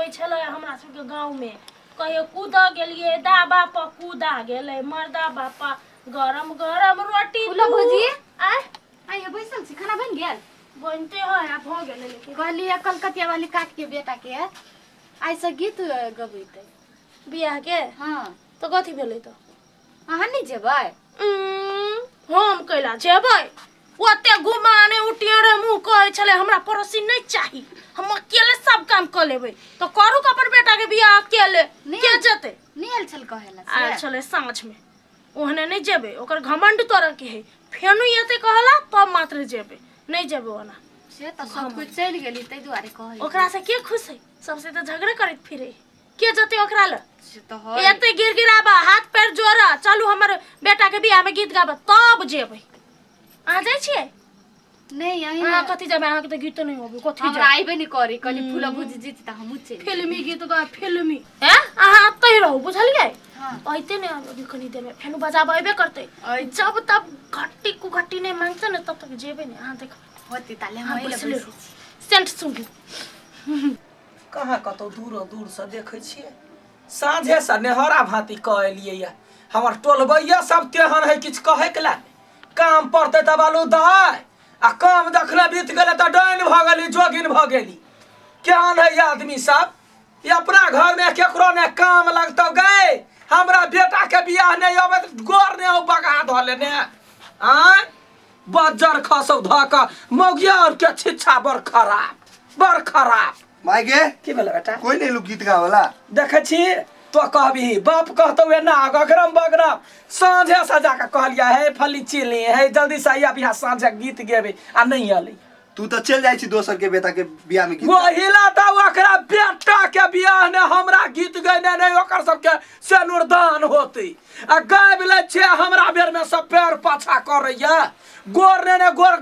होय छले हमरा सबके गांव में कहियो कूदा गेलिए दाबा पर कूदा गेले मर्दा बापा गरम गरम रोटी फूलो भुजी आय बैसल छी खाना बन गेल बनते है आप हो गेले लेकिन कहलिए कलकतिया वाली काट के बेटा के आइ से गीत गबैते बियाह के हां तो कथि भेलै तो अहाँ नहीं जेबै हम कैला जेबै ओते घुमाने उटियारे मुंह कहै छले हमरा पड़ोसी नहीं चाही हम अकेले सब काम कर लेबै तो करू अपन बेटा के बियाह अकेले के जते नहीं आयल छल कहेला आ चले सांझ में ओहने नहीं जेबे ओकर घमंड तोरा के है फेनु येते कहला तब मात्र जेबे नहीं जेबे ओना से तो सब कुछ चल गेली तै दुआरे कहै ओकरा से के खुश है सबसे तो झगड़ा करत फिरे के जते ओकरा ल से तो है एते गिरगिराबा हाथ पैर जोरा चलू हमर बेटा के बियाह में गीत गाबा तब जेबे आ जाय छिए नहीं यही हां कथि जाबे अहाँ के तो गीत नहीं होबे कथि हमरा आइबे नहीं करी कनी फूला भुजी जीत त हम चल फिल्मी गीत गा फिल्मी हैं अहाँ अतै रहू बुझलिए हां आइते ने अभी कनी देर में फेनु बजाबे करते जब तब घट्टी को घट्टी नहीं मांगते न तब तक जेबे नहीं अहाँ देख होती ताले हम ले सेंट सुंगी कहाँ कतौ दूर से देखे छिए साँझे से नेहरा भांति कह एलिए या हमर टोलबैया सब तेहन है किछ कहे के ला काम पड़ते त बालू दहाय आ काम देखले बीत गेले त डाइन भ गेली जोगिन भ गेली केहन है आदमी सब ये अपना घर में केकरो ने काम लगतो गए हमरा बेटा के बियाह नहीं होबे त गोर ने बगा धले ने आ बजर खसौ धक मौगिया और के छिछा बड़ खराब मायगे की भेल बेटा कोई नहीं लोग गीत गावला देखे छी तो कहबी बाप कहतो है ना गगरम बगरम साँझे सजा के कहलिया है फली चिली है जल्दी से आइया बियाह साँझे गीत गेबे आ नहीं आली तू तो चल जाई छी दोसर के बेटा के बियाह में गीत वो हिला त ओकरा बेटा के बियाह ने हमरा गीत गैने नहीं ओकर सब के सेनुरदान होती आ गाय ले छे हमरा बेर में सब पैर पाछा करैया गोर ने गोर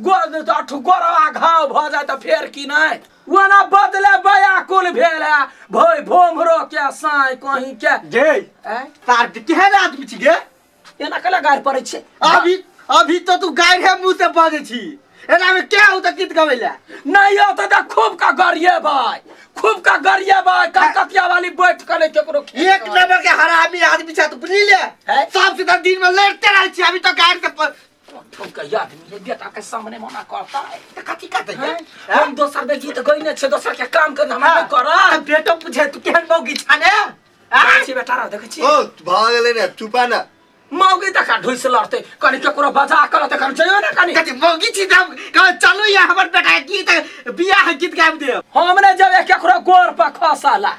गोर अठ गोरवा घाव भ जाय त फेर की नहीं वना बदले बयाकुल भेल है भोय भोमरो के साई कहीं के गे तार केहन आदमी छी गे एना कला गार पड़े छे अभी तो तू गाय है मुंह से बाजे छी एना में क्या हो त गीत गावेला नहीं हो त खूब का गरिए भाई कलकतिया वाली बैठ करे केकरो एक नंबर के हरामी आदमी छ तू बुझली ले सब से दिन में लड़ते रह छी अभी तो गाय के ठोका याद नहीं बेटा के सामने मना करता है त कथि कहते हैं हम दोसर में गीत गइने छे दोसर के काम करना हम नहीं कर बेटा पूछे तू केहन मौगी छाने छी बेटा रा देखे छी ओ भागले ने चुपा ना मौगी त का ढुइस लड़ते कनी केकरो बजा कर त कर जइयो ना कनी कथि मौगी छी तब चलो या हमर बेटा गीत बियाह गीत गाब दे हमने जब केकरो गोर पर खसाला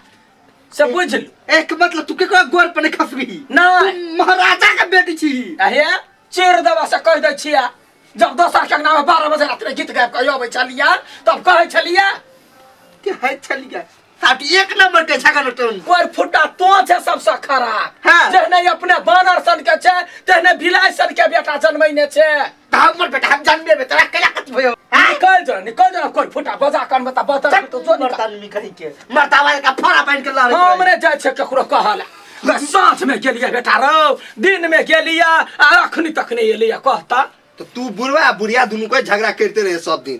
से बुझलू एक मतलब तू केकरो गोर पर नहीं खसबी नहीं महाराजा के बेटी छी अहे चेर दवा से कह दे छिया जब दोसर के नाम 12 बजे रात में गीत गाब के आबै छलिया तब कहे छलिया के है छलिया साथी एक नंबर के झगड़ टोन कोई फुटा तो छे सबसे खराब हां जहने अपने बानर सन के छे तहने बिलाई सन के बेटा जन्मैने छे हमर बेटा हम जन्मे में तोरा केला कत भयो निकल जा कोई फुटा बजा कर बता बता तो जो मरता नहीं करी के मरता वाले का फरा पहन के ला हमरे जाय छे केकरो कहला साँझ में गेलिया बेटा रो दिन में गेलिया अखनी तक नहीं एलिया कहता तो तू बुढ़वा बुढ़िया दोनों को झगड़ा करते रहे सब दिन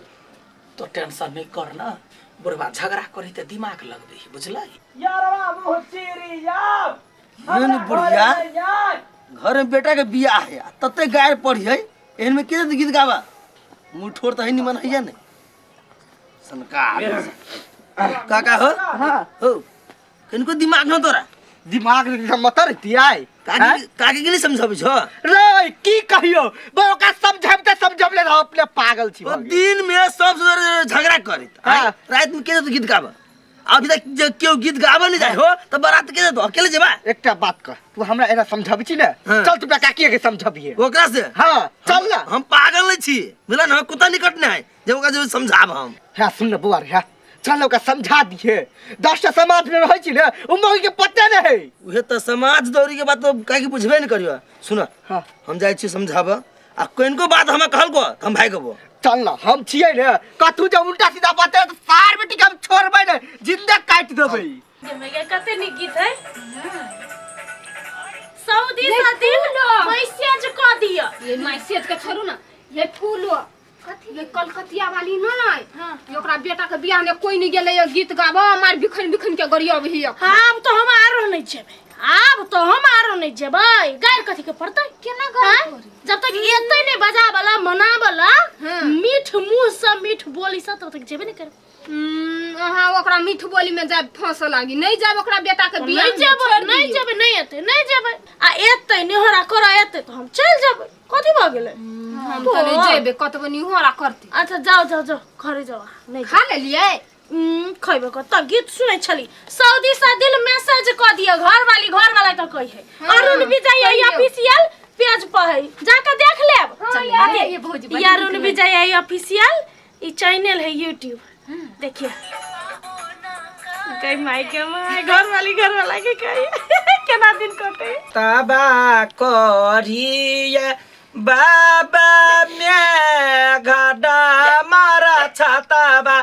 तो टेंशन नहीं करना बुढ़वा झगड़ा करी ते दिमाग लगबे बुझलै यार बाबू चिरी यार नन बुढ़िया घर में बेटा के बियाह है तते गायर पड़ी है एहन में के गीत गावा मुंह ठोर त है निमन है नहीं सनकार काका हो हां हो किनको दिमाग न तोरा दिमाग मत रहती है काकी के लिए समझाबे छ रे की कहियो बो का समझब ले अपने पागल छी दिन में सब झगड़ा करे रात में के गीत गावा अभी तक क्यों गीत गावा नहीं जाए हो तो बारात के दो अकेले जेबा एकटा बात कर तू हमरा एना समझाबी छी ना चल तू काकी के समझाबिए ओकरा से हां चल ना हम पागल नहीं छी बुला ना कुत्ता निकट नहीं है जब ओकरा जो समझाब हम हां सुन ना बुआर हां चल ओकरा समझा दिए 10टा समाज में रहै छी ना उ मौगी के पता नहीं है उहे तो समाज दौरी के बात तो काकी बुझबे नहीं करियो सुन हां हम जाय छी समझाब आ कोइनको बात हम कहल को हम भाई गबो चल ना हम छियै ने कतु जब उल्टा सीधा बात है तो सार बेटी के हम छोड़बै ने जिंदा काट देबै मेगे कते नी गीत है सऊदी सा दिन मैसेज क दिया ये मैसेज का छोड़ू ना ये फूलो ये कलकतिया वाली नहीं हां ये ओकरा बेटा के बियाह में कोई नहीं गेले ये गीत गाबो मार बिखन बिखन के गरिया भइया अब तो हम आरो नहीं जेबे अब तो हम आरो नहीं जेबे गायर कथी के पड़तै केना गाय जब तक एतै नहीं बजा वाला मना वाला मीठ मुंह से मीठ बोली से तब तक जेबे नहीं करे हां ओकरा मीठ बोली में जाब फंस लागी नहीं जाब ओकरा बेटा के बियाह नहीं जेबे नहीं एतै नहीं जेबे आ एतै निहोरा कर एतै तो हम चल जेबे कथी भ गेलै हम तो नहीं जेबे कतबो निहोरा करती अच्छा जाओ जाओ जाओ घरे जाओ नहीं खा ले लिए खइबे क त गीत सुनै छली सऊदी सा दिल मैसेज क दिया घर वाला तो कहि है अरुण विजय ऑफिशियल पेज पर है जाके देख लेब ये भौजी अरुण विजय ऑफिशियल ई चैनल है YouTube देखिए कई माई के माई घर वाला के कही केना दिन कटे तबा करिया बाबा में घड़ा मारा छाताबा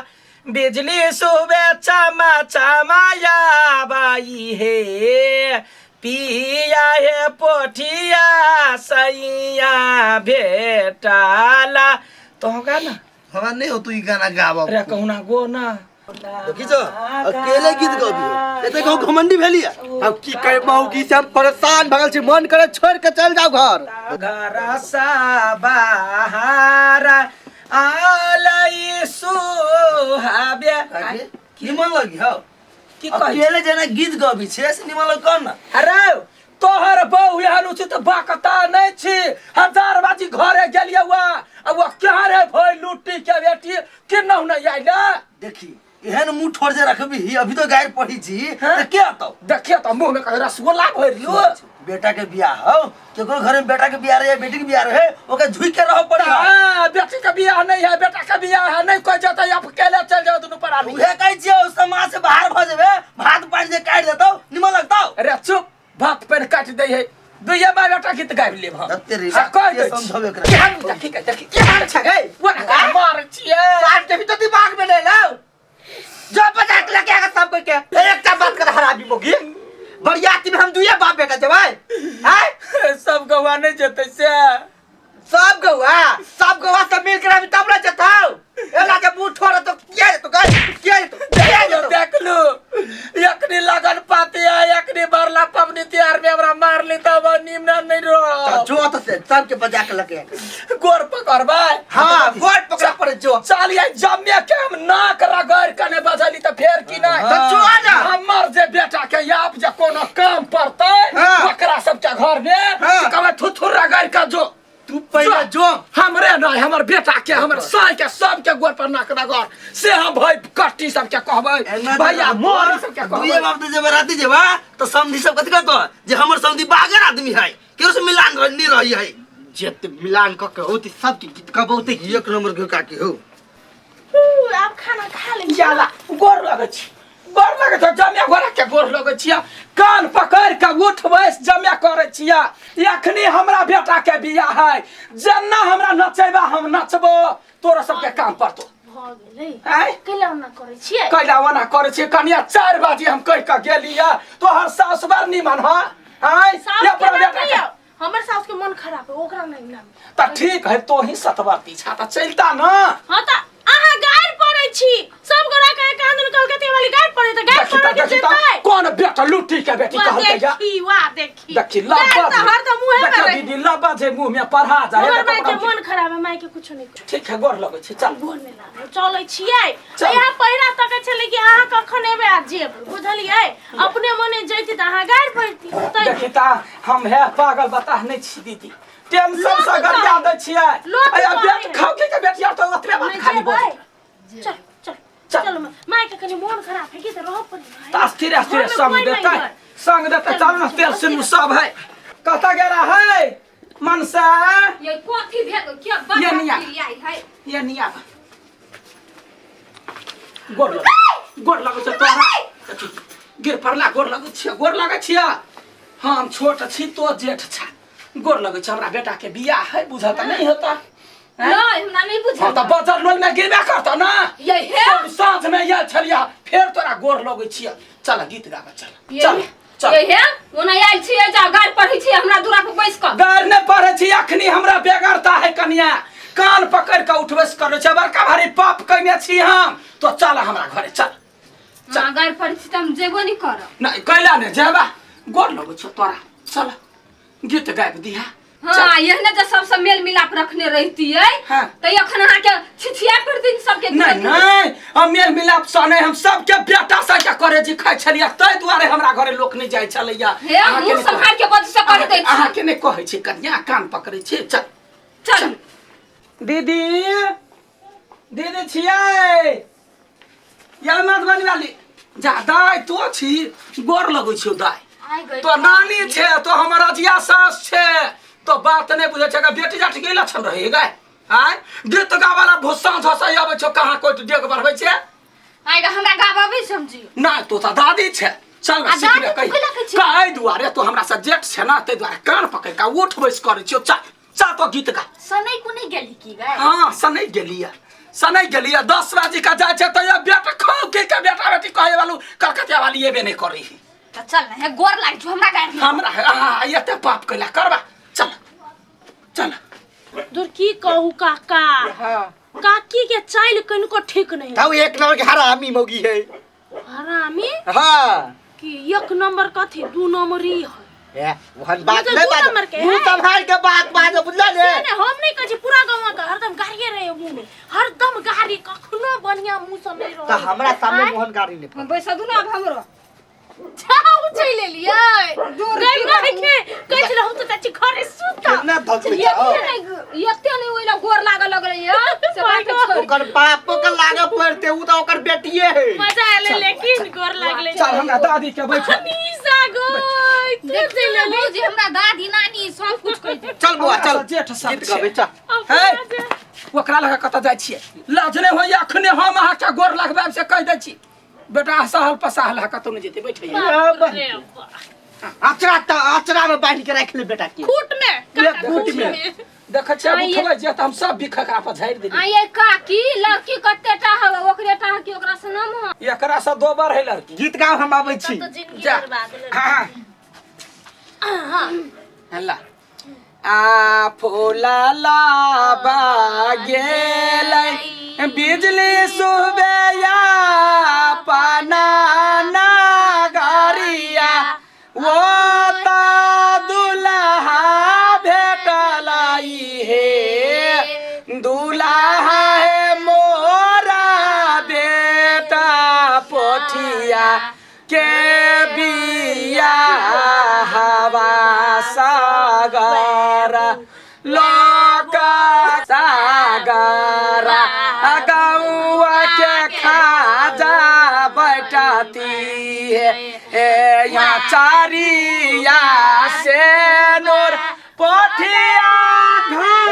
बिजली सुबह चमा चमाया बाई हे पिया हे पोठिया सैया भेटाला तो गाना हमार नहीं हो तू ई गाना गावा अरे कहूना गो ना खींचो अकेले गीत गाबी एते कहू घमंडी भेलिया अब की कहे मौगी से हम परेशान भगल छी मन करे छोड़ के चल जाओ घर घर सा बाहर आलई सुहाबे निमन लगी हो की कहि अकेले जना गीत गाबी छे से निमन लग कौन ना अरे तोहर बहु एहन उचित बाकता नहीं छी हजार बाजी घरे गेलिए वा अब वो क्या रे भई लुट्टी के बेटी केनहु नहीं आइला देखी एहन मुंह ठोर जे रखबी ही अभी तो गायर पढ़ी छी त के आतो देखिए तो मुंह में कहीं रसगुल्ला भर लियो बेटा के बियाह हो केकरो घर में बेटा के बियाह रहे बेटी के बियाह रहे ओके झुक के रहो पड़ी हां बेटी का बियाह नहीं है बेटा का बियाह है नहीं कोई जाता आप अकेले चल जाओ दोनों पर आलू उहे कहै छियो समाज से बाहर भ जेबे भात पानी जे काट देतो निमन लगतो अरे चुप भात पर काट दे है दुइया बार बेटा गीत गाबि लेब हम तेरी कह समझावे दे करे केहन देखी के देखी केहन छ गई वो मार छिए आज देवी तो दिमाग में ले लो जो बजा के लेके आगा सब कोई के एक टा बात कर हराबी मोगी बरियाती में हम दुइया बाप बेटा जवाई हैं सब गवा नहीं जते से सब गवा सब मिल कर अभी तब ना जताओ एला के मुंह ठोर तो क्या तो देख लो एकनी लगन पाती है एकनी बरला पवनी त्यार में हमरा मार ली तब निमना नहीं रो जो तो से सब के बजा के लगे गोर पकड़बा हां गोड़ पकड़ा पड़े जो चलिए जम्मे के हम नाक रगड़ कने बजली त फेर की नहीं तो जो आ जा हमर जे बेटा के आप जे कोनो काम पड़तै ओकरा सब के घर में कबे थुथुर रगड़ के जो तू पहले जो हमरे नहीं हमर बेटा के हमर साई के सब के गोर पर नाक रगड़ से हम भाई कट्टी सब के कहबै भैया मोर सब के दुइया कहबै बाप तो जब राती जेबा तो समधी सब कथि कहतो जे हमर समधी बागर आदमी है केरो से मिलान नहीं रही है जेते मिलान क के होती सब के गीत का बहुते एक नंबर के काकी हो आप खाना खा ले जाला गोर लगै छी गोर लगै त जम्या गोरा के गोर लगै छिया कान पकड़ के उठबै जम्या करै छिया एखनी हमरा बेटा के बियाह है जन्ना हमरा नचैबा हम नचबो तोरा सब के काम पड़तो भ गेलै हैं कैला ना करे छियै कैला वना करे छी कनिया 4 बजे हम कह के गेलिया तोहर सास बार निमन ह हैं सास ये के अपना ना बेटा कहियो हमर सास के मन खराब है ओकरा नहीं नाम त ठीक है तो ही सतवर्ती छाता चलता ना हां त आहा गायर पड़ै छी सब गोरा के कांदन कलकतिया वाली गायर पड़ै त गायर पड़ै के जेतै कौन बेटा लुट्टी के बेटी कहल गया देखी देखी लब्बा त हर त मुंह देखा में दीदी लब्बा जे मुंह में पढ़ा जाए हमर माई के मन खराब है माई के कुछ नहीं ठीक है गोर लगै छी चल बोल में ना चलै छियै चल। यहाँ पहिरा तक छले कि अहाँ कखन एबे आ जेब बुझलियै अपने मने जैती त अहाँ गायर पड़ती देखी ता हम है पागल बता नहीं छी दीदी टेंशन से गरिया दै छियै लोक अया तो बेट खाओ के बेटिया तो ओतबे बात खाली बोल चल चल चल माई के कनी मन खराब है कि त रह पड़ी अस्थिर अस्थिर संग देता चल ना तेल सिंदूर सब है कहता गेला है मनसा ये कथि भेल क्या ये नहीं आ। बजा आई है ये नहीं आ गोर लगै छ तोरा गिर पड़ला गोर लगै छिया हम छोट छी तो जेठ छ गोर लगै छ हमरा बेटा के बियाह है बुझा त नहीं होता नहीं हमरा नहीं बुझा हाँ तो बजर लोल में गिरबे करता ना ये है साँझ में ये छलिया फिर तोरा गोर लगै छिया चल गीत गाबे चल चल चल ये है ओना आइल छी जा गाड़ पढ़ै छी हमरा दूरा पे बैस क गार ने पढ़े छी अखनी हमरा बेगरता है कनिया कान पकड़ के उठबस करे छ बड़का भारी पाप कइने छी हम तो चल हमरा घरे चल अगर परिस्थिति हम जेबो नहीं करब नहीं कैला ने जेबा गोर लगो छ तोरा चल गीत गाबि दिहा हाँ यहने जो सबसे मेल मिलाप रखने रहती है हाँ। तो अखन अहाँ के छिछिया कर दिन सबके नहीं नहीं हम मेल मिलाप स नहीं हम सबके बेटा सा के करे जी खाइ छलिया तै दुआरे हमरा घरे लोक नहीं जाय छलैया हे मुंह संभाल के बद से कर दै छी अहाँ के नहीं कहै छी कन्या कान पकड़ै छी चल चल दीदी दीदी छियै या मत बनी वाली जा दाय तो छी गोर लगै छियो दाय तो नानी छे तो हमर अजिया सास छे तो बात नहीं बुझे छे बेटी जाट के लक्षण रहे गए आय गीत गावाला भोसा झसा आबै छो कहां कोई डेग बढ़बै छे आइगा हमरा गाबे समझी ना तो ता दादी छे चल ना सीख ले कहि दुआरे तो हमरा से जेठ छे ना ते दुआरे कान पकड़ के उठ बैस करै छियो चल चल तो गीत गा सनै कुनै गेली की गाय हां सनै गेलिया 10 बजे का जाय छे तो ये बेटा खाओ के बेटा बेटी कहे वालू कलकतिया वाली ये बे नहीं करी त चल ना हे गोर लाग जो हमरा गाय हमरा एते पाप कैला करबा चल चल दूर की कहू काका हां काकी के चाइल कनको ठीक नहीं ताऊ एक नंबर के हरामी मौगी है हरामी हां कि एक नंबर कथी दू नंबरी है ए वहन बात मतलब नहीं दू बात नंबर के मुंह है। संभाल के बात बात बुझला ने नहीं हम नहीं कह छी पूरा गांव का हरदम गाड़िए रहे मुंह में हरदम गाड़ी कखनो बढ़िया मुंह से नहीं रहो तो हमरा सामने मोहन गाड़ी ने हम बैसा दू ना अब हमरो जाऊ चल लियै गई नहीं के कह छी हम तो चाची घरे सुता कितना धक ले यते नहीं ओइला गोर लाग लग रही है से बात छोड़ ओकर बाप के लागे पड़ते उ तो ओकर बेटिए है मजा आले लेकिन गोर लागले चल हमरा दादी के बैठ निशा गई देखते ले भौजी हमरा दादी नानी सब कुछ कह दे चल बुआ चल जेठ सब गीत गाबे चल हे ओकरा लगा कत जाय छियै लाज नहीं होय अखने हम अहाँ के गोर लगबाब से कह दै छी बेटा सहल पसाहल है कतौ नहीं जेते बैठिए अचरा में बांध के रख ले बेटा के फूट में फूट में देख छ उठबै जे त हम सब बिखकरा पर झाड़ देली आ ये काकी लड़की कते टा है ओकरे टा की ओकरा से नाम है एकरा से दो बार है लड़की गीत गाओ हम आबै छी तो जिंदगी जा। बर्बाद हां हल्ला आ फूला बागेलै बिजली सुबेया पाना नगरिया वो ता दुल्हा भेटलाई हे दुल्हा है मोरा बेटा पोठिया के बिया हवा सागर लोका सागर गौआ के खाजा बैठती है यहाँ चारिया